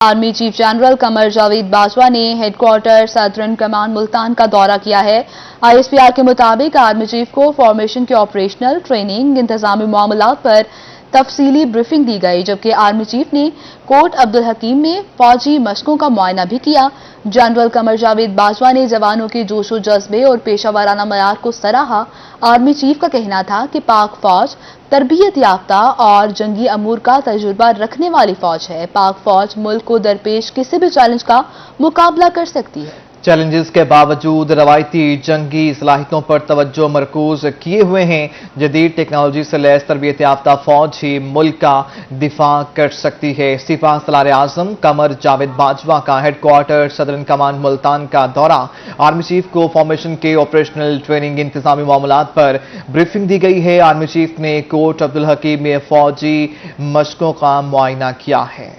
Army chief general Qamar Javed Bajwa ने headquarter southern कमान मुल्तान का दौरा किया है। आईएसपीआर के मुताबिक आर्मी चीफ को फॉर्मेशन के ऑपरेशनल, ट्रेनिंग, इंतजामी मामलात पर तफसीली ब्रीफिंग दी गई, जबकि आर्मी चीफ ने कोट अब्दुल हकीम में फौजी मशकों का मुआयना भी किया। जनरल कमर जावेद बाजवा ने जवानों के जोशो जज्बे और पेशा वाराना मयार को सराहा। आर्मी चीफ का कहना था कि पाक फौज तरबियत याफ्ता और जंगी अमूर का तजुर्बा रखने वाली फौज है। पाक फौज मुल्क को दरपेश किसी भी चैलेंज का मुकाबला कर सकती है। चैलेंजेस के बावजूद रवायती जंगी सलाहियतों पर तवज्जो मरकूज किए हुए हैं। जदीद टेक्नोलॉजी से लैस तरबियत याफ्ता फौज ही मुल्क का दिफा कर सकती है। सिपा सलार आजम कमर जावेद बाजवा का हेडक्वार्टर सदरन कमान मुल्तान का दौरा। आर्मी चीफ को फॉर्मेशन के ऑपरेशनल, ट्रेनिंग, इंतजामी मामलात पर ब्रीफिंग दी गई है। आर्मी चीफ ने कोट अब्दुल हकीम में फौजी मशकों का मुआयना किया है।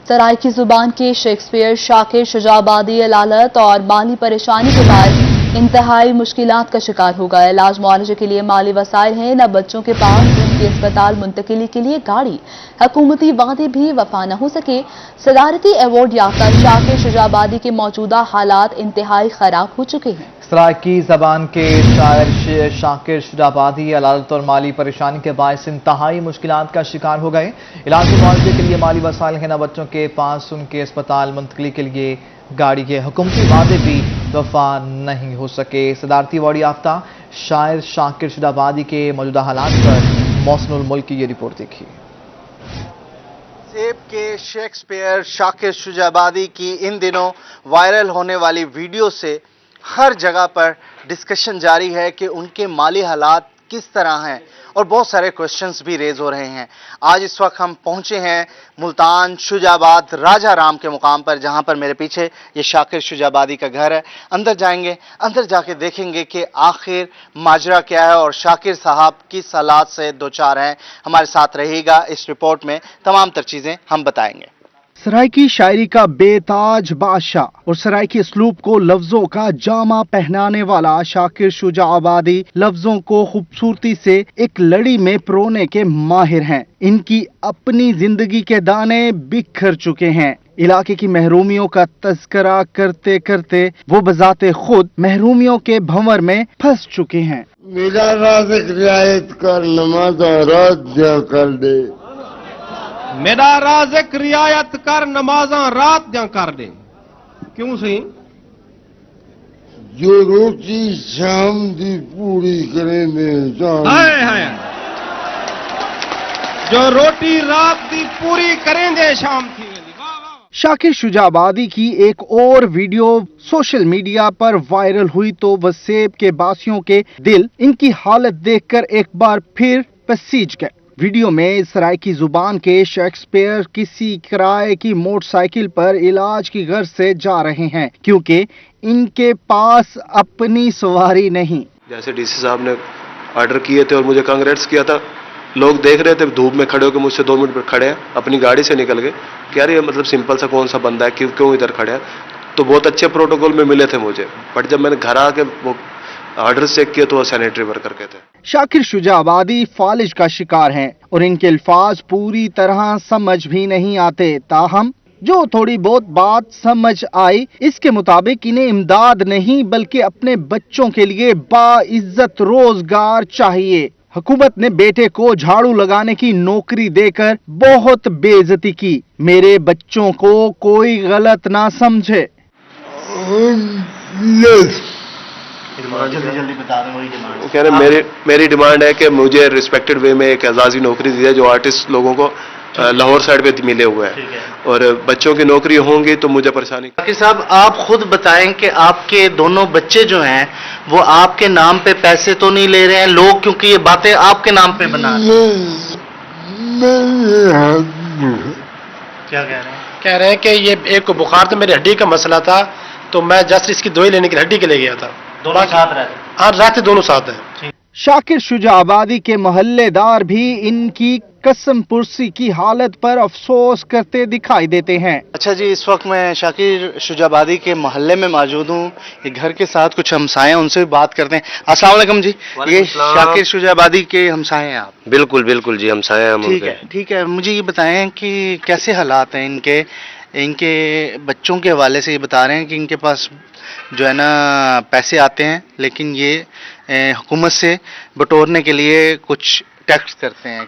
सराइकी जुबान के शेक्सपियर शाकिर शुजाबादी अलालत और माली परेशानी के बाद इंतहाई मुश्किलात का शिकार हो गए। इलाज मुआलजे के लिए माली वसाइल हैं, न बच्चों के पास उनके अस्पताल मुंतकिली के लिए गाड़ी। हुकूमती वादे भी वफा न हो सके। सदारती अवार्ड याफ्ता शाकिर शुजाबादी के मौजूदा हालात इंतहाई खराब हो चुके हैं। सराइकी जबान के शायर शाकिर शुजाबादी अलालत और माली परेशानी के बायस इंतहाई मुश्किलात का शिकार हो गए। इलाज मुआवजे के लिए माली वसाइल है, न बच्चों के पास उनके अस्पताल मुंतकिली के लिए गाड़ी के। हुकूमती वादे भी वफा नहीं हो सके। सदारती अवार्ड याफ्ता शायर शाकिर शुजाबादी के मौजूदा हालात पर मौसमुल मुल्क की ये रिपोर्ट देखिए। सेब के शेक्सपियर शाकिर शुजाबादी की इन दिनों वायरल होने वाली वीडियो से हर जगह पर डिस्कशन जारी है कि उनके माली हालात किस तरह हैं और बहुत सारे क्वेश्चंस भी रेज हो रहे हैं। आज इस वक्त हम पहुंचे हैं मुल्तान शुजाबाद राजा राम के मुकाम पर, जहां पर मेरे पीछे ये शाकिर शुजाबादी का घर है। अंदर जाएंगे, अंदर जाके देखेंगे कि आखिर माजरा क्या है और शाकिर साहब किस हालात से दो चार हैं। हमारे साथ रहिएगा, इस रिपोर्ट में तमाम तर चीजें हम बताएंगे। सराइकी शायरी का बेताज बादशाह और सराइकी असलूब को लफ्जों का जामा पहनाने वाला शाकिर शुजाबादी लफ्जों को खूबसूरती से एक लड़ी में परोने के माहिर हैं। इनकी अपनी जिंदगी के दाने बिखर चुके हैं। इलाके की महरूमियों का तस्करा करते करते वो बजाते खुद महरूमियों के भंवर में फंस चुके हैं। मेरा राज़ रियायत कर, नमाज रात दिया कर दे। मेरा राज़ रियायत कर, नमाजा रात दिया कर दे। क्यों सही? जो रोटी शाम दी पूरी करें दे हाय जो रोटी रात दी पूरी करें दे शाम थी। शाकिर शुजाबादी की एक और वीडियो सोशल मीडिया पर वायरल हुई तो वसेब के बासियों के दिल इनकी हालत देखकर एक बार फिर पसीज गए। वीडियो में सराइकी जुबान के शेक्सपियर किसी किराए की मोटरसाइकिल पर इलाज की गर्ज से जा रहे हैं, क्योंकि इनके पास अपनी सवारी नहीं। जैसे डीसी साहब ने ऑर्डर किए थे और मुझे कांग्रेस किया था, लोग देख रहे थे धूप में खड़े होकर मुझसे 2 मिनट पर खड़े हैं, अपनी गाड़ी से निकल गए। क्या ये मतलब सिंपल सा कौन सा बंदा है, क्यों इधर खड़े हैं? तो बहुत अच्छे प्रोटोकॉल में मिले थे मुझे, बट जब मैंने घर आके वो ऑर्डर चेक किया तो वो सैनिटरी वर्कर के थे। शाकिर शुजाबादी फालिज का शिकार हैं और इनके अल्फाज पूरी तरह समझ भी नहीं आते। ताहम जो थोड़ी बहुत बात समझ आई, इसके मुताबिक इन्हें इमदाद नहीं बल्कि अपने बच्चों के लिए बाइज्जत रोजगार चाहिए। हुकूमत ने बेटे को झाड़ू लगाने की नौकरी देकर बहुत बेइज्जती की। मेरे बच्चों को कोई गलत ना समझे। जल्दी बता रहे, वही डिमांड कह रहे मेरी डिमांड है कि मुझे रिस्पेक्टेड वे में एक एजाजी नौकरी दी जाए जो आर्टिस्ट लोगों को लाहौर साइड पे मिले हुए हैं, और बच्चों की नौकरी होंगी तो मुझे परेशानी। शाकिर साहब, आप खुद बताएं कि आपके दोनों बच्चे जो हैं वो आपके नाम पे पैसे तो नहीं ले रहे हैं लोग, क्योंकि ये बातें आपके नाम पे बना रहे हैं। क्या कह रहे हैं? कह रहे हैं कि ये एक बुखार था, मेरी हड्डी का मसला था, तो मैं जस्ट इसकी दवाई लेने के लिए हड्डी के लिए गया था। दोनों साथ रहते? हाँ, रहते दोनों साथ हैं। शाकिर शुजाबादी के मोहल्लेदार भी इनकी कसम पुरसी की हालत पर अफसोस करते दिखाई देते हैं। अच्छा जी, इस वक्त मैं शाकिर शुजाबादी के मोहल्ले में मौजूद हूँ। ये घर के साथ कुछ हमसाए हैं, उनसे भी बात करते हैं। अस्सलाम वालेकुम जी, ये शाकिर शुजाबादी के हमसाए हैं आप? बिल्कुल बिल्कुल जी, हम साए हम ठीक है, ठीक है। मुझे ये बताएं कि कैसे हालात हैं इनके बच्चों के हवाले से। ये बता रहे हैं कि इनके पास जो है ना पैसे आते हैं, लेकिन ये हुकूमत से बटोरने के लिए कुछ टैक्स करते हैं।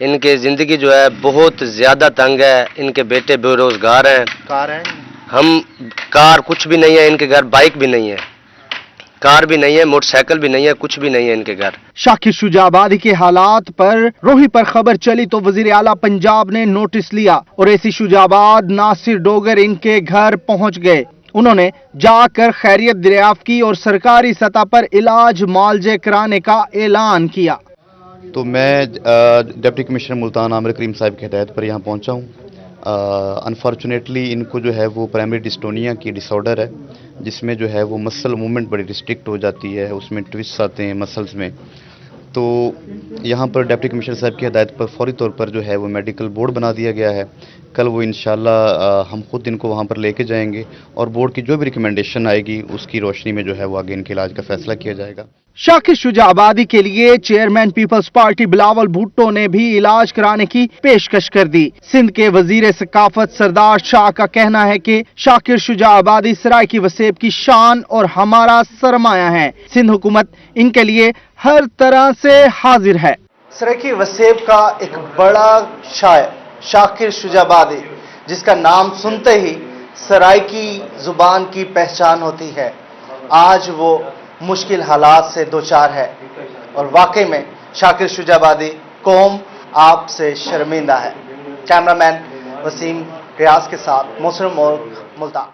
इनकी जिंदगी जो है बहुत ज्यादा तंग है। इनके बेटे बेरोजगार हैं। कार है? हम कार कुछ भी नहीं है इनके घर, बाइक भी नहीं है, कार भी नहीं है, मोटरसाइकिल भी नहीं है, कुछ भी नहीं है इनके घर। शाकिर शुजाबादी के हालात पर रोही पर खबर चली तो वजीर आला पंजाब ने नोटिस लिया और ऐसी शुजाबाद नासिर डोगर इनके घर पहुंच गए। उन्होंने जाकर खैरियत दरियाफ्त की और सरकारी सतह पर इलाज मुआवजे कराने का ऐलान किया। तो मैं डिप्टी कमिश्नर मुल्तान आमिर करीम साहब की हिदायत पर यहाँ पहुँचा हूँ। अनफॉर्चुनेटली इनको जो है वो प्राइमरी डिस्टोनिया की डिसऑर्डर है, जिसमें जो है वो मसल मूवमेंट बड़ी रिस्ट्रिक्ट हो जाती है, उसमें ट्विस्ट आते हैं मसल्स में। तो यहाँ पर डिप्टी कमिश्नर साहब की हिदायत पर फौरी तौर पर जो है वो मेडिकल बोर्ड बना दिया गया है। कल वो इंशाल्लाह हम खुद इनको वहाँ पर लेके जाएंगे और बोर्ड की जो भी रिकमेंडेशन आएगी उसकी रोशनी में जो है वो आगे इनके इलाज का फैसला किया जाएगा। शाकिर शुजाबादी के लिए चेयरमैन पीपल्स पार्टी बिलावल भुट्टो ने भी इलाज कराने की पेशकश कर दी। सिंध के वजीर सकाफत सरदार शाह का कहना है कि शाकिर शुजाबादी सरायकी वसेब की शान और हमारा सरमाया है। सिंध हुकूमत इनके लिए हर तरह से हाजिर है। सरायकी वसेब का एक बड़ा शायर शाकिर शुजाबादी, जिसका नाम सुनते ही सरायकी जुबान की पहचान होती है, आज वो मुश्किल हालात से दो चार है और वाकई में शाकिर शुजाबादी कौम आपसे शर्मिंदा है। कैमरामैन वसीम रियाज के साथ मोहसिन मुल्तान।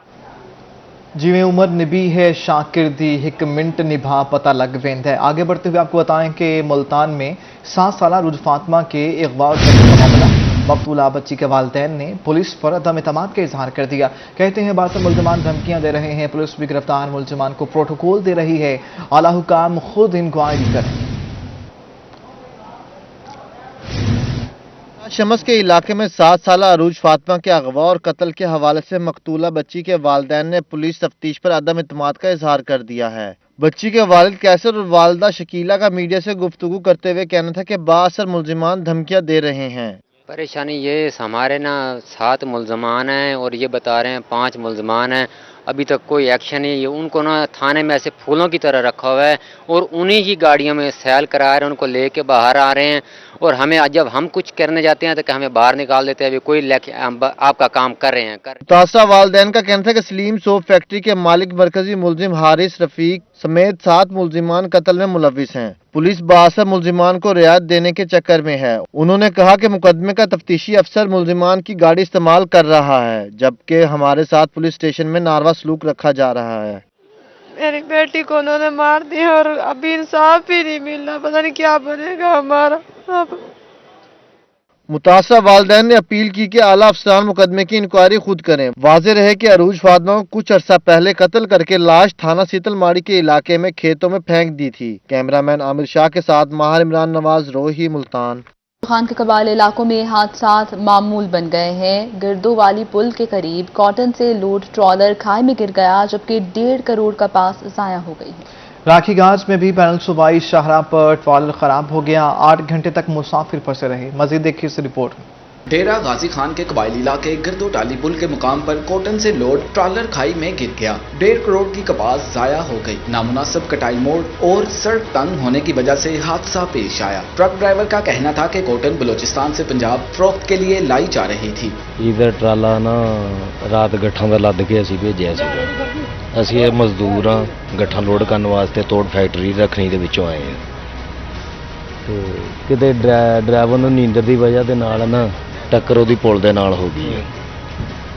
जिवें उमर निभी है शाकिर दी एक मिनट निभा पता लग वेंद है। आगे बढ़ते हुए आपको बताएं कि मुल्तान में 7 साला रुज फातिमा के अगवा का मामला, मकतूला बच्ची के वालिदैन ने पुलिस पर अदम एतमाद का इजहार कर दिया। कहते हैं बासर मुल्जमान धमकियां दे रहे हैं, पुलिस भी गिरफ्तार मुल्जमान को प्रोटोकॉल दे रही है, आला हुकाम खुद इंक्वायरी करें। शमस के इलाके में 7 साला अरूज फातिमा के अगवा और कत्ल के हवाले से मकतूला बच्ची के वालिदैन ने पुलिस तफ्तीश पर अदम एतमाद का इजहार कर दिया है। बच्ची के वालिद कैसर और वालदा शकीला का मीडिया से गुफ्तगू करते हुए कहना था कि बासर मुल्जिमान धमकियां दे रहे हैं। परेशानी ये हमारे ना 7 मुल्जमान हैं और ये बता रहे हैं 5 मुल्जमान हैं, अभी तक कोई एक्शन नहीं। ये उनको ना थाने में ऐसे फूलों की तरह रखा हुआ है और उन्हीं की गाड़ियों में सैल करा रहे हैं, उनको लेके बाहर आ रहे हैं और हमें जब हम कुछ करने जाते हैं तो हमें बाहर निकाल देते हैं, अभी कोई आपका काम कर रहे हैं मुतासरा वालिदैन का कहना था कि सलीम सोप फैक्ट्री के मालिक मरकजी मुलजिम हारिस रफीक समेत 7 मुल्जिमान कत्ल में मुलविस हैं। पुलिस बासर मुल्जिमान को रियायत देने के चक्कर में है। उन्होंने कहा कि मुकदमे का तफ्तीशी अफसर मुल्जिमान की गाड़ी इस्तेमाल कर रहा है, जबकि हमारे साथ पुलिस स्टेशन में नारवा सलूक रखा जा रहा है। मेरी बेटी को उन्होंने मार दिया और अभी इंसाफ ही नहीं मिल रहा, पता नहीं क्या बनेगा हमारा। मुतासरा वालिदैन ने अपील की कि आला अफसरान मुकदमे की इंक्वायरी खुद करें। वाज़ेह रहे कि अरूज फातिमा को कुछ अरसा पहले कत्ल करके लाश थाना सीतलमाड़ी के इलाके में खेतों में फेंक दी थी। कैमरामैन आमिर शाह के साथ माहिर इमरान नवाज, रोही, मुल्तान। खान के कबाल इलाकों में हादसात मामूल बन गए हैं। गिरदो वाली पुल के करीब कॉटन से लोड ट्रॉलर खाई में गिर गया, जबकि 1.5 करोड़ कपास ज़ाया हो गई है। राखी गाज में भी पैनल सूबाई शाहरा पर ट्रॉलर खराब हो गया, 8 घंटे तक मुसाफिर फंसे रहे। मजीद देखिए इस रिपोर्ट में। डेरा गाजी खान के कबायली इलाके गिरदो टाली पुल के मुकाम पर कॉटन से लोड ट्रॉलर खाई में गिर गया। 1.5 करोड़ की कपास जाया हो गई। नामुनासिब कटाई मोड़ और सड़क तंग होने की वजह से हादसा पेश आया। ट्रक ड्राइवर का कहना था कि कॉटन बलोचिस्तान से पंजाब फरोख्त के लिए लाई जा रही थी। इधर ट्राला ना रात गट्ठा का लद के असी भेजा सीगा। ਅਸੀਂ ਇਹ ਮਜ਼ਦੂਰ ਹਾਂ, ਗੱਠਾਂ ਲੋਡ ਕਰਨ ਵਾਸਤੇ ਤੋੜ ਫੈਕਟਰੀ ਰੱਖਣੀ ਦੇ ਵਿੱਚੋਂ ਆਏ ਹਾਂ ਤੇ ਕਿਤੇ ਡਰਾਈਵਰ ਨੂੰ ਨੀਂਦਰ ਦੀ ਵਜ੍ਹਾ ਦੇ ਨਾਲ ਨਾ ਟੱਕਰ ਉਹਦੀ ਪੁਲ ਦੇ ਨਾਲ ਹੋ ਗਈ ਹੈ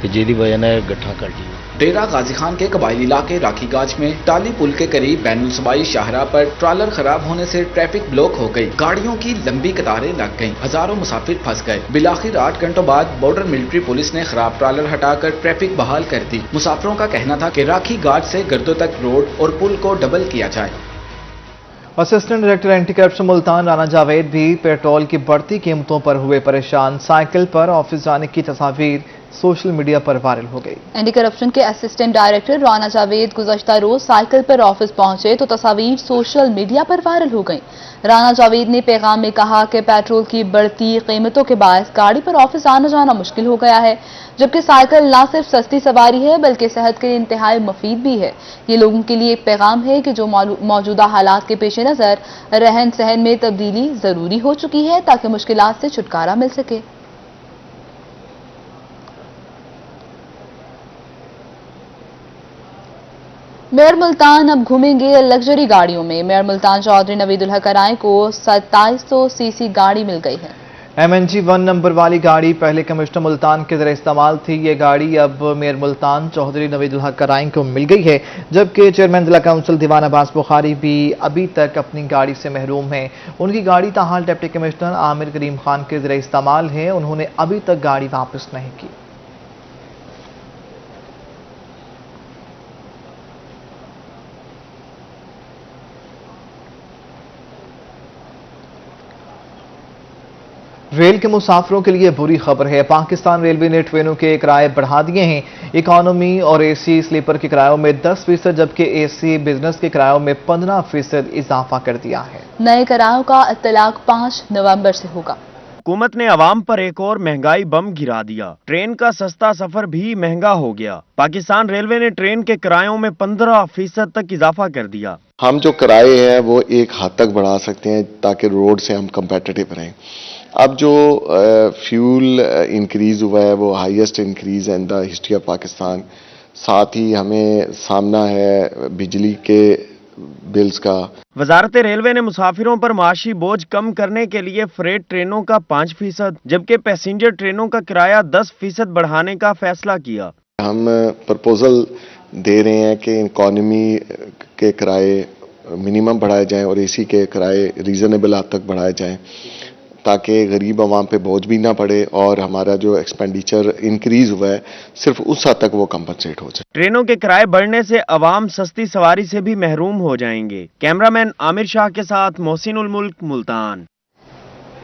ਤੇ ਜਿਹਦੀ ਵਜ੍ਹਾ ਨਾਲ ਗੱਠਾਂ ਕੱਟੀ। डेरा गाजी खान के कबायली इलाके राखी गाज में टाली पुल के करीब बैनुल सूबाई शाहरा पर ट्रॉलर खराब होने से ट्रैफिक ब्लॉक हो गई। गाड़ियों की लंबी कतारें लग गईं। हजारों मुसाफिर फंस गए। बिलाखिर 8 घंटों बाद बॉर्डर मिलिट्री पुलिस ने खराब ट्रॉलर हटाकर ट्रैफिक बहाल कर दी। मुसाफिरों का कहना था कि राखी गाज से गिरदो तक रोड और पुल को डबल किया जाए। Assistant director anti corruption Multan Rana Javed भी पेट्रोल की बढ़ती कीमतों पर हुए परेशान। साइकिल पर ऑफिस जाने की तस्वीर सोशल मीडिया पर वायरल हो गई। एंटी करप्शन के असिस्टेंट डायरेक्टर राना जावेद गुज़श्ता रोज साइकिल पर ऑफिस पहुंचे तो तस्वीर सोशल मीडिया पर वायरल हो गई। राना जावेद ने पैगाम में कहा कि पेट्रोल की बढ़ती कीमतों के बायस गाड़ी पर ऑफिस आना जाना मुश्किल हो गया है, जबकि साइकिल न सिर्फ सस्ती सवारी है बल्कि सेहत के लिए इंतहाई मुफीद भी है। ये लोगों के लिए एक पैगाम है कि जो मौजूदा हालात के पेश नज़र रहन सहन में तब्दीली जरूरी हो चुकी है ताकि मुश्किलात से छुटकारा मिल सके। मेयर मुल्तान अब घूमेंगे लग्जरी गाड़ियों में। मेयर मुल्तान चौधरी नवीदुल हक कराए को 2700 सीसी गाड़ी मिल गई है। MNG 1 नंबर वाली गाड़ी पहले कमिश्नर मुल्तान के जरिए इस्तेमाल थी। ये गाड़ी अब मेयर मुल्तान चौधरी नवीदुल हक कराई को मिल गई है, जबकि चेयरमैन जिला काउंसिल दीवान अब्बास बुखारी भी अभी तक अपनी गाड़ी से महरूम हैं। उनकी गाड़ी ताहाल डिप्टी कमिश्नर आमिर करीम खान के जरिए इस्तेमाल है। उन्होंने अभी तक गाड़ी वापस नहीं की। रेल के मुसाफिरों के लिए बुरी खबर है। पाकिस्तान रेलवे ने ट्रेनों के किराए बढ़ा दिए हैं। इकोनॉमी और AC स्लीपर के किरायों में 10%, जबकि AC बिजनेस के किरायों में 15% इजाफा कर दिया है। नए किरायों का इत्तलाक 5 नवंबर से होगा। हुकूमत ने आवाम पर एक और महंगाई बम गिरा दिया। ट्रेन का सस्ता सफर भी महंगा हो गया। पाकिस्तान रेलवे ने ट्रेन के किरायों में 15% तक इजाफा कर दिया। हम जो किराए हैं वो एक हद तक बढ़ा सकते हैं ताकि रोड से हम कंपेटिटिव रहें। अब जो फ्यूल इंक्रीज हुआ है वो highest increase in the history of Pakistan. साथ ही हमें सामना है बिजली के बिल्स का। वजारत रेलवे ने मुसाफिरों पर माशी बोझ कम करने के लिए फ्रेट ट्रेनों का 5%, जबकि पैसेंजर ट्रेनों का किराया 10% बढ़ाने का फैसला किया। हम प्रपोजल दे रहे हैं कि इकोनॉमी के किराए मिनिमम बढ़ाए जाएं और AC के किराए रीजनेबल हद तक बढ़ाए जाएं ताकि गरीब आवाम पे बोझ भी ना पड़े और हमारा जो एक्सपेंडिचर इंक्रीज हुआ है सिर्फ उस हद तक वो कंपनसेट हो जाए। ट्रेनों के किराए बढ़ने से अवाम सस्ती सवारी से भी महरूम हो जाएंगे। कैमरामैन आमिर शाह के साथ मोहसिनुल मुल्क, मुल्तान।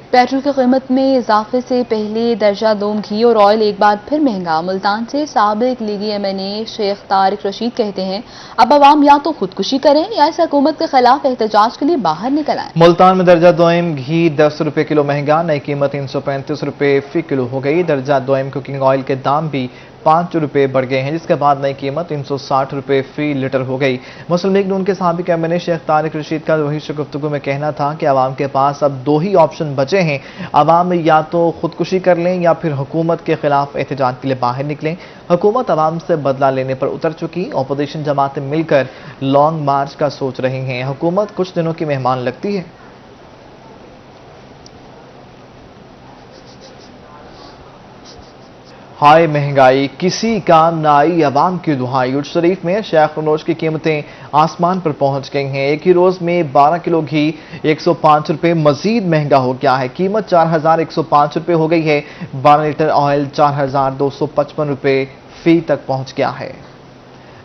पेट्रोल की कीमत में इजाफे से पहले दर्जा दोम घी और ऑयल एक बार फिर महंगा। मुल्तान से साबिक लीगी MNA शेख तारिक रशीद कहते हैं अब अवाम या तो खुदकुशी करें या इस हुकूमत के खिलाफ एहतजाज के लिए बाहर निकल आए। मुल्तान में दर्जा दोम घी 10 रुपए किलो महंगा, नई कीमत 335 रुपए फी किलो हो गई। दर्जा दोम कुकिंग ऑयल के दाम भी 5 रुपए बढ़ गए हैं, जिसके बाद नई कीमत 360 रुपए फी लीटर हो गई। मुस्लिम लीग नून के साबिक MNA शेख तारिक रशीद का वही गुफ्तगू में कहना था कि आवाम के पास अब 2 ही ऑप्शन बचे हैं। आवाम या तो खुदकुशी कर लें या फिर हुकूमत के खिलाफ एहतजाज के लिए बाहर निकलें। हुकूमत आवाम से बदला लेने पर उतर चुकी। अपोजिशन जमातें मिलकर लॉन्ग मार्च का सोच रही हैं। हुकूमत कुछ दिनों की मेहमान लगती है। हाय महंगाई किसी काम ना आई, अवाम की दुहाई। उर्ज शरीफ में शेख रनोज की कीमतें आसमान पर पहुंच गई हैं। एक ही रोज में 12 किलो घी 105 रुपए मजीद महंगा हो गया है। कीमत 4105 रुपए हो गई है। 12 लीटर ऑयल 4255 रुपए फी तक पहुंच गया है।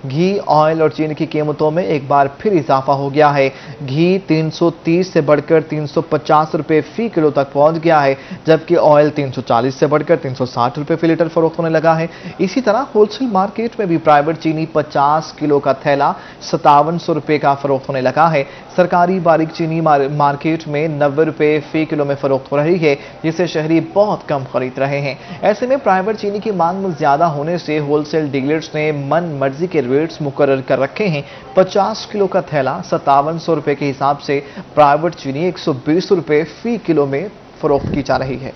घी, ऑयल और चीनी की कीमतों में एक बार फिर इजाफा हो गया है। घी 330 से बढ़कर 350 रुपए फी किलो तक पहुंच गया है, जबकि ऑयल 340 से बढ़कर 360 रुपए फी लीटर फरोख्त होने लगा है। इसी तरह होलसेल मार्केट में भी प्राइवेट चीनी 50 किलो का थैला 5700 रुपए का फरोख्त होने लगा है। सरकारी बारीक चीनी मार्केट में 90 रुपए फी किलो में फरोख्त हो रही है, जिसे शहरी बहुत कम खरीद रहे हैं। ऐसे में प्राइवेट चीनी की मांग में ज्यादा होने से होलसेल डीलर्स ने मन मर्जी के रेट्स मुकर्रर कर रखे हैं। 50 किलो का थैला 5700 रुपए के हिसाब से प्राइवेट चीनी 120 रुपए फी किलो में फरोख्त की जा रही है।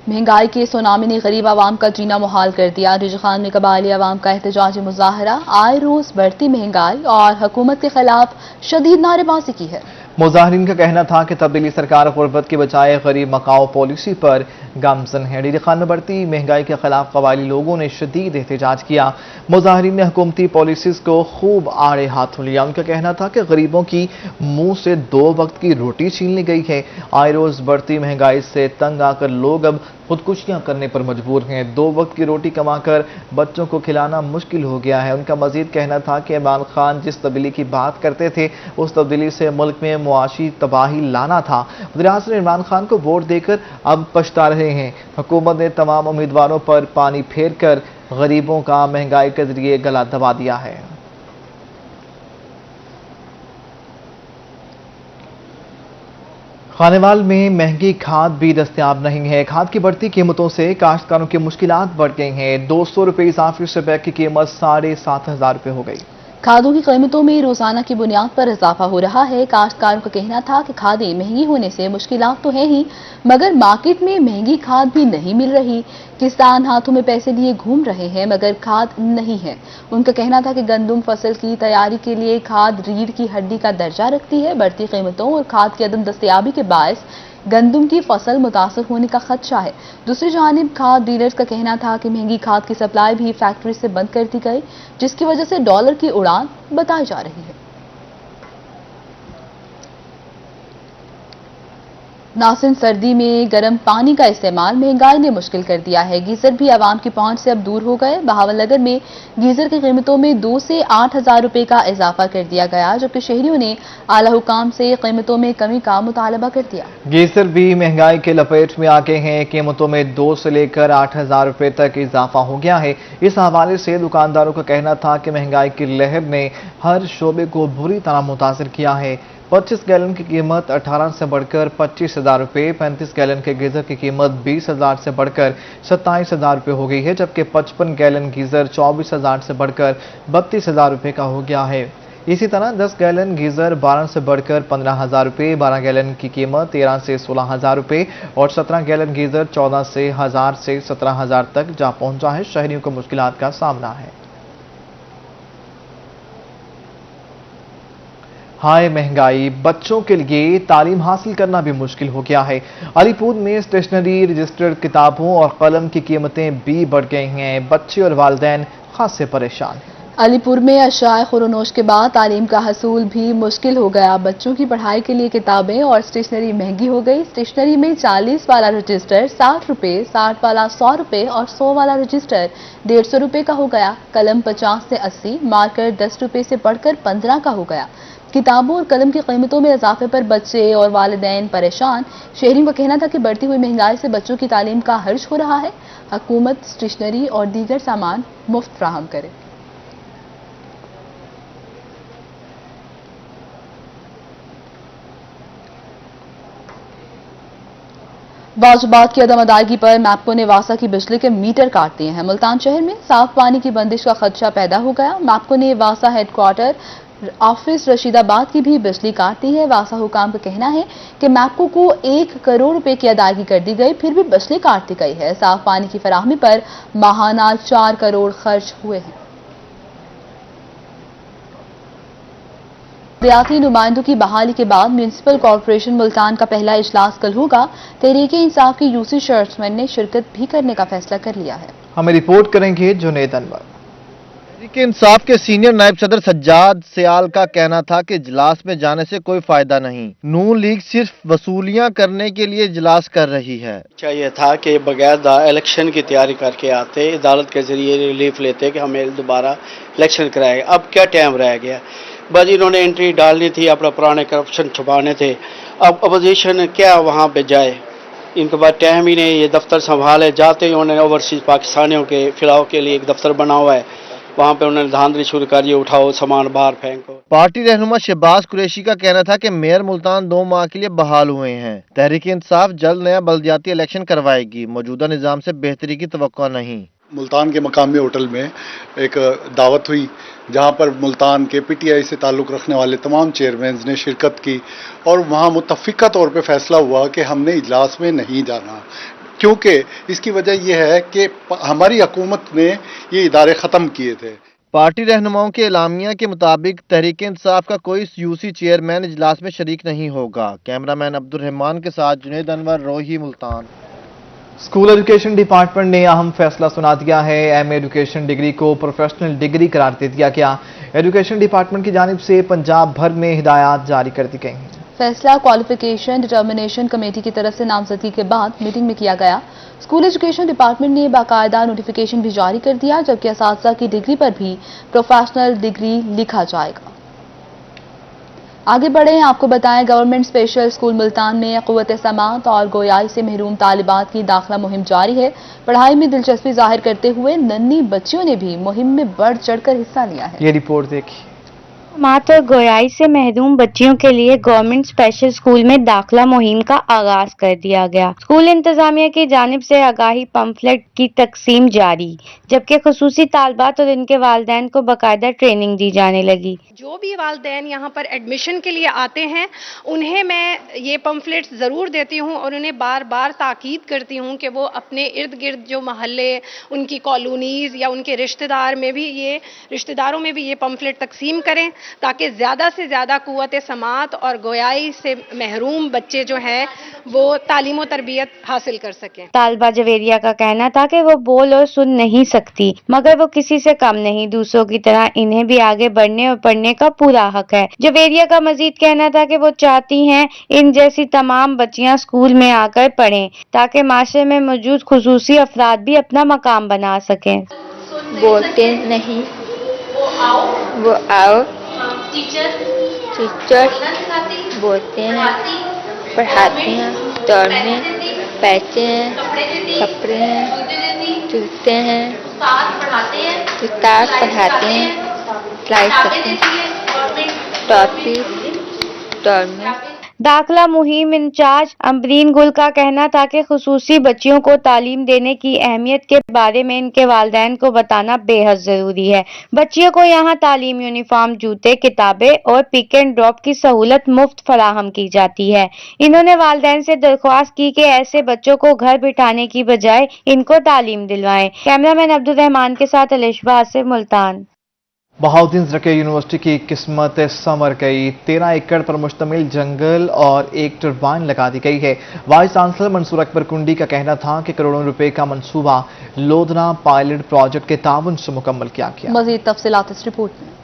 महंगाई के सुनामी ने गरीब आवाम का जीना मुहाल कर दिया। रिजखान में कबायली आवाम का एहतजाजी मुजाहरा, आए रोज बढ़ती महंगाई और हुकूमत के खिलाफ शदीद नारेबाजी की है। मुजाहिरीन का कहना था कि तब्दीली सरकार गुर्बत के बजाय गरीब मकाओ पॉलिसी पर गामजन है। डीडी खान में बढ़ती महंगाई के खिलाफ कबायली लोगों ने शदीद एहतजाज किया। मुजाहिरीन ने हुकूमती पॉलिसीज को खूब आड़े हाथों लिया। उनका कहना था कि गरीबों की मुंह से 2 वक्त की रोटी छीन ली गई है। आए रोज बढ़ती महंगाई से तंग आकर लोग अब खुदकुशियां करने पर मजबूर हैं। 2 वक्त की रोटी कमाकर बच्चों को खिलाना मुश्किल हो गया है। उनका मजीद कहना था कि इमरान खान जिस तब्दीली की बात करते थे उस तब्दीली से मुल्क में मुआशी तबाही लाना था। वज़ीर-ए-आज़म इमरान खान को वोट देकर अब पछता रहे हैं। हुकूमत ने तमाम उम्मीदवारों पर पानी फेर कर गरीबों का महंगाई के जरिए गला दबा दिया है। खानेवाल में महंगी खाद भी दस्तयाब नहीं है। खाद की बढ़ती कीमतों से काश्तकारों की मुश्किलात बढ़ गई हैं। 200 रुपये इजाफी से बैग की कीमत 7,500 रुपये हो गई। खादों की कीमतों में रोजाना की बुनियाद पर इजाफा हो रहा है। काश्तकारों का कहना था कि खादें महंगी होने से मुश्किलात तो है ही, मगर मार्केट में महंगी खाद भी नहीं मिल रही। किसान हाथों में पैसे लिए घूम रहे हैं मगर खाद नहीं है। उनका कहना था कि गंदम फसल की तैयारी के लिए खाद रीढ़ की हड्डी का दर्जा रखती है। बढ़ती कीमतों और खाद की अदम दस्तयाबी के बायस गंदम की फसल मुतासर होने का खदशा है। दूसरी जानिब खाद डीलर्स का कहना था कि महंगी खाद की सप्लाई भी फैक्ट्री से बंद कर दी गई, जिसकी वजह से डॉलर की उड़ान बताई जा रही है। नासिन सर्दी में गर्म पानी का इस्तेमाल महंगाई ने मुश्किल कर दिया है। गीजर भी आवाम की पहुंच से अब दूर हो गए। बहावलनगर में गीजर की कीमतों में 2 से 8,000 रुपए का इजाफा कर दिया गया, जबकि शहरियों ने आला हुकाम से कीमतों में कमी का मुतालबा कर दिया। गीजर भी महंगाई के लपेट में आ गए हैं। कीमतों में 2 से लेकर 8,000 रुपए तक इजाफा हो गया है। इस हवाले से दुकानदारों का कहना था कि महंगाई की लहर ने हर शोबे को बुरी तरह मुतासिर किया है। 25 गैलन की कीमत 18 से बढ़कर 25,000 रुपये, 35 गैलन के गीजर की कीमत 20,000 से बढ़कर 27,000 रुपये हो गई है, जबकि 55 गैलन गीजर 24,000 से बढ़कर 32,000 रुपये का हो गया है। इसी तरह 10 गैलन गीजर 12 से बढ़कर 15,000 रुपये, 12 गैलन की कीमत 13 से 16,000 रुपये और 17 गैलन गीजर 14 से 17,000 तक जा पहुंचा है। शहरियों को मुश्किलात का सामना है। हाय महंगाई, बच्चों के लिए तालीम हासिल करना भी मुश्किल हो गया है। अलीपुर में स्टेशनरी, रजिस्टर्ड किताबों और कलम की कीमतें भी बढ़ गई हैं। बच्चे और वालिदैन खासे परेशान हैं। अलीपुर में अशाए खुरोनोश के बाद तालीम का हसूल भी मुश्किल हो गया। बच्चों की पढ़ाई के लिए किताबें और स्टेशनरी महंगी हो गई। स्टेशनरी में 40 वाला रजिस्टर 60 रुपये, 60 वाला 100 रुपये और 100 वाला रजिस्टर 150 रुपये का हो गया। कलम 50 से 80, मार्कर 10 रुपये से बढ़कर 15 का हो गया। किताबों और कलम की कीमतों में इजाफे पर बच्चे और वालिदैन परेशान। शहरियों का कहना था कि बढ़ती हुई महंगाई से बच्चों की तालीम का हर्ज हो रहा है। हुकूमत स्टेशनरी और दीगर सामान मुफ्त फराहम करे। वाजिबात की अदम अदायगी पर मैप्को ने वासा की बिजली के मीटर काट दिए हैं। मुल्तान शहर में साफ पानी की बंदिश का खदशा पैदा हो गया। मैप्को ने वासा हेडक्वार्टर ऑफिस रशीदाबाद की भी बिजली काट दी है। वासा हुकाम का कहना है कि मैप्को को 1 करोड़ रुपए की अदायगी कर दी गई, फिर भी बिजली काट दी गई है। साफ पानी की फराहमी पर माहाना 4 करोड़ खर्च हुए हैं। रियाती नुमाइंदों की बहाली के बाद म्यूनिसिपल कॉर्पोरेशन मुल्तान का पहला इजलास कल होगा। तहरीके इंसाफ के यूसी चेयरमैन ने शिरकत भी करने का फैसला कर लिया है। हमें रिपोर्ट करेंगे जुनैद अनवर। तहरीके इंसाफ के सीनियर नायब सदर सज्जाद सियाल का कहना था कि इजलास में जाने से कोई फायदा नहीं। नून लीग सिर्फ वसूलियां करने के लिए इजलास कर रही है। चाहिए था कि बगैर इलेक्शन की तैयारी करके आते, अदालत के जरिए रिलीफ लेते कि हमें दोबारा इलेक्शन कराएगा। अब क्या टाइम रह गया, बस इन्होंने एंट्री डालनी थी, अपना पुराने करप्शन छुपाने थे। अब अपोजिशन क्या वहाँ पे जाए, इनके बाद टाइम ही नहीं। ये दफ्तर संभाले जाते ही उन्होंने ओवरसीज पाकिस्तानियों के फिलाव के लिए एक दफ्तर बना हुआ है, वहाँ पे उन्होंने धांधली शुरू करी, उठाओ सामान बाहर फेंको। पार्टी रहनुमा शहबाज कुरैशी का कहना था कि मेयर मुल्तान 2 माह के लिए बहाल हुए हैं। तहरीक इंसाफ जल्द नया बल्दियाती इलेक्शन करवाएगी। मौजूदा निजाम से बेहतरी की तवक्को नहीं। मुल्तान के मकामी होटल में एक दावत हुई जहां पर मुल्तान के पीटीआई से ताल्लुक़ रखने वाले तमाम चेयरमैन ने शिरकत की और वहां मुत्तफ़िक़ा तौर पे फैसला हुआ कि हमने इजलास में नहीं जाना, क्योंकि इसकी वजह यह है कि हमारी हुकूमत ने ये इदारे ख़त्म किए थे। पार्टी रहनुमाओं के एलामिया के मुताबिक तहरीक इंसाफ का कोई यूसी चेयरमैन इजलास में शरीक नहीं होगा। कैमरामैन अब्दुल रहमान के साथ जुनेद अनवर, रोही, मुल्तान। स्कूल एजुकेशन डिपार्टमेंट ने अहम फैसला सुना दिया है। एमए एजुकेशन डिग्री को प्रोफेशनल डिग्री करार दे दिया गया। एजुकेशन डिपार्टमेंट की जानिब से पंजाब भर में हिदायत जारी कर दी गई हैं। फैसला क्वालिफिकेशन डिटर्मिनेशन कमेटी की तरफ से नामजदगी के बाद मीटिंग में किया गया। स्कूल एजुकेशन डिपार्टमेंट ने बाकायदा नोटिफिकेशन भी जारी कर दिया, जबकि असातिज़ा की डिग्री पर भी प्रोफेशनल डिग्री लिखा जाएगा। आगे बढ़े, आपको बताएं, गवर्नमेंट स्पेशल स्कूल मुल्तान में क़ुव्वत समात और गोयाई से महरूम तालिबात की दाखिला मुहिम जारी है। पढ़ाई में दिलचस्पी जाहिर करते हुए नन्ही बच्चियों ने भी मुहिम में बढ़ चढ़कर हिस्सा लिया है। ये रिपोर्ट देखिए। मात और गोयाई से महरूम बच्चियों के लिए गवर्नमेंट स्पेशल स्कूल में दाखिला मुहिम का आगाज कर दिया गया। स्कूल इंतजामिया की जानिब से आगाही पंफलेट की तकसीम जारी, जबकि खुसूसी तालबात और इनके वालिदैन को बाकायदा ट्रेनिंग दी जाने लगी। जो भी वालिदैन यहाँ पर एडमिशन के लिए आते हैं उन्हें मैं ये पंफलेट्स ज़रूर देती हूँ और उन्हें बार बार ताकीद करती हूँ कि वो अपने इर्द गिर्द जो महल्ले, उनकी कॉलोनीज़ या उनके रिश्तेदारों में भी ये पंफलेट तकसीम करें, ताकि ज़्यादा से ज़्यादा कुव्वत समात और गोयाई से महरूम बच्चे जो हैं वो तालीम और तरबियत हासिल कर सकें। तालबा जवेरिया का कहना था कि वो बोल और सुन नहीं सकती, मगर वो किसी से कम नहीं, दूसरों की तरह इन्हें भी आगे बढ़ने और पढ़ने का पूरा हक है। जवेरिया का मजीद कहना था कि वो चाहती हैं इन जैसी तमाम बच्चियां स्कूल में आकर पढ़ें, ताकि माशरे में मौजूद खुसूसी अफराद भी अपना मकाम बना सकें। बोलते नहीं, वो आओ, टीचर बोलते हैं, पढ़ाते हैं, दौड़ में पैसे हैं, कपड़े हैं, जूते हैं, किताब पढ़ाते हैं, सिलाई करते हैं, टॉपी दौड़ में। दाखिला मुहिम इंचार्ज अम्बरीन गुल का कहना था कि खुसूसी बच्चियों को तालीम देने की अहमियत के बारे में इनके वालिदैन को बताना बेहद जरूरी है। बच्चियों को यहाँ तालीम, यूनिफॉर्म, जूते, किताबें और पिक एंड ड्रॉप की सहूलत मुफ्त फराहम की जाती है। इन्होंने वालिदैन से दरख्वास्त की कि ऐसे बच्चों को घर बिठाने की बजाय इनको तालीम दिलवाएं। कैमरामैन अब्दुल रहमान के साथ अलिशबा आसिफ, मुल्तान। बहाउद्दीन ज़रके यूनिवर्सिटी की किस्मत संवर गई। 13 एकड़ पर मुश्तमिल जंगल और एक टरबाइन लगा दी गई है। वाइस चांसलर मंसूर अकबर कुंडी का कहना था कि करोड़ों रुपए का मंसूबा लोधना पायलट प्रोजेक्ट के ताउन से मुकम्मल किया गया। मजीद तफसीलात इस रिपोर्ट में।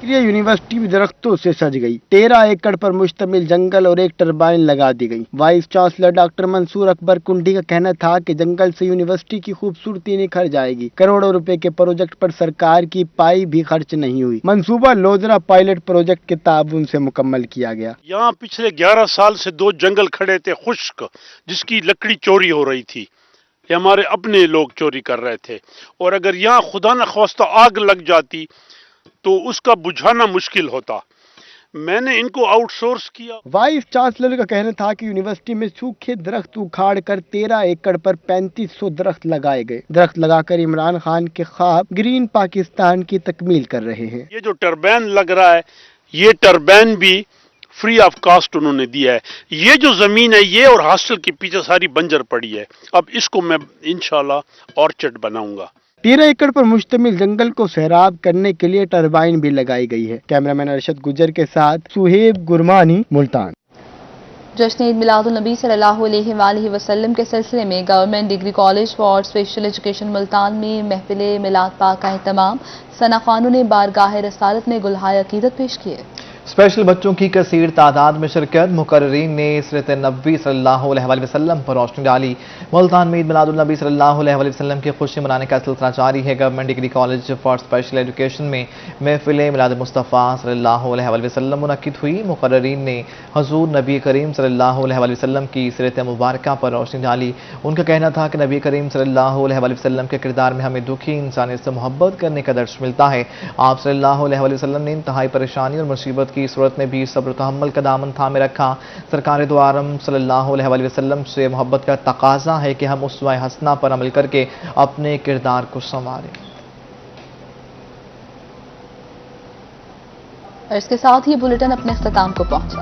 यूनिवर्सिटी भी दरख्तों से सज गई। 13 एकड़ पर मुश्तमिल जंगल और एक टरबाइन लगा दी गई। Vice chancellor doctor Mansoor Akbar Kundi का कहना था कि जंगल से यूनिवर्सिटी की खूबसूरती निखर जाएगी। करोड़ों रुपए के प्रोजेक्ट पर सरकार की पाई भी खर्च नहीं हुई। मंसूबा लोधरा पायलट प्रोजेक्ट के ताउन से मुकम्मल किया गया। यहाँ पिछले 11 साल से 2 जंगल खड़े थे खुश्क, जिसकी लकड़ी चोरी हो रही थी। ये हमारे अपने लोग चोरी कर रहे थे, और अगर यहाँ खुदा न ख्वास्ता आग लग जाती तो उसका बुझाना मुश्किल होता। मैंने इनको आउटसोर्स किया। वाइस चांसलर का कहना था कि यूनिवर्सिटी में सूखे दरख्त उखाड़ कर 13 एकड़ पर 3500 दरख्त लगाए गए। दरख्त लगाकर इमरान खान के ख्वाब ग्रीन पाकिस्तान की तकमील कर रहे हैं। ये जो टरबाइन लग रहा है, ये टरबाइन भी फ्री ऑफ कास्ट उन्होंने दिया है। ये जो जमीन है, ये और हॉस्टल के पीछे सारी बंजर पड़ी है। अब इसको मैं इंशाल्लाह ऑर्चर्ड बनाऊंगा। 13 एकड़ पर मुश्तमिल जंगल को सैराब करने के लिए टरबाइन भी लगाई गई है। कैमरामैन अरशद गुजर के साथ सुहेब गुरमानी, मुल्तान। जश्न ईद मिलादुल नबी सल्लल्लाहु अलैहि वसल्लम के सिलसिले में government degree college for special education Multan में महफिल मिलाद पाक का एहतमाम। सना खानों ने बारगाह रसालत में गुलहाय अकीदत पेश किए। स्पेशल बच्चों की कसीर तादाद में शिरकत। मुकर्रिरीन ने सीरत नबी सल्लल्लाहु अलैहि वसल्लम पर रोशनी डाली। मुल्तान में ईद मिलादुल नबी सल्लल्लाहु अलैहि वसल्लम की खुशी मनाने का सिलसिला जारी है। Government degree college for special education में महफिल मिलाद मुस्तफ़ा सल्लल्लाहु अलैहि वसल्लम मुनक्किद हुई। मुकर्रिरीन ने हुज़ूर नबी करीम सल्लल्लाहु अलैहि वसल्लम की सीरत मुबारका पर रोशनी डाली। उनका कहना था कि नबी करीम सल्लल्लाहु अलैहि वसल्लम के किरदार में हमें दुखी इंसानियत से मोहब्बत करने का दर्श मिलता है। आप सल्लल्लाहु अलैहि वसल्लम ने इंतहाई परेशानी और मुसीबत की सूरत में भी सब्र तहम्मुल का दामन थामे रखा। सरकार दो आलम सल्लल्लाहु अलैहि वसल्लम से मोहब्बत का तकाजा है कि हम उसवा हसना पर अमल करके अपने किरदार को संवारें। और इसके साथ ही बुलेटिन अपने इख्तिताम को पहुंचा।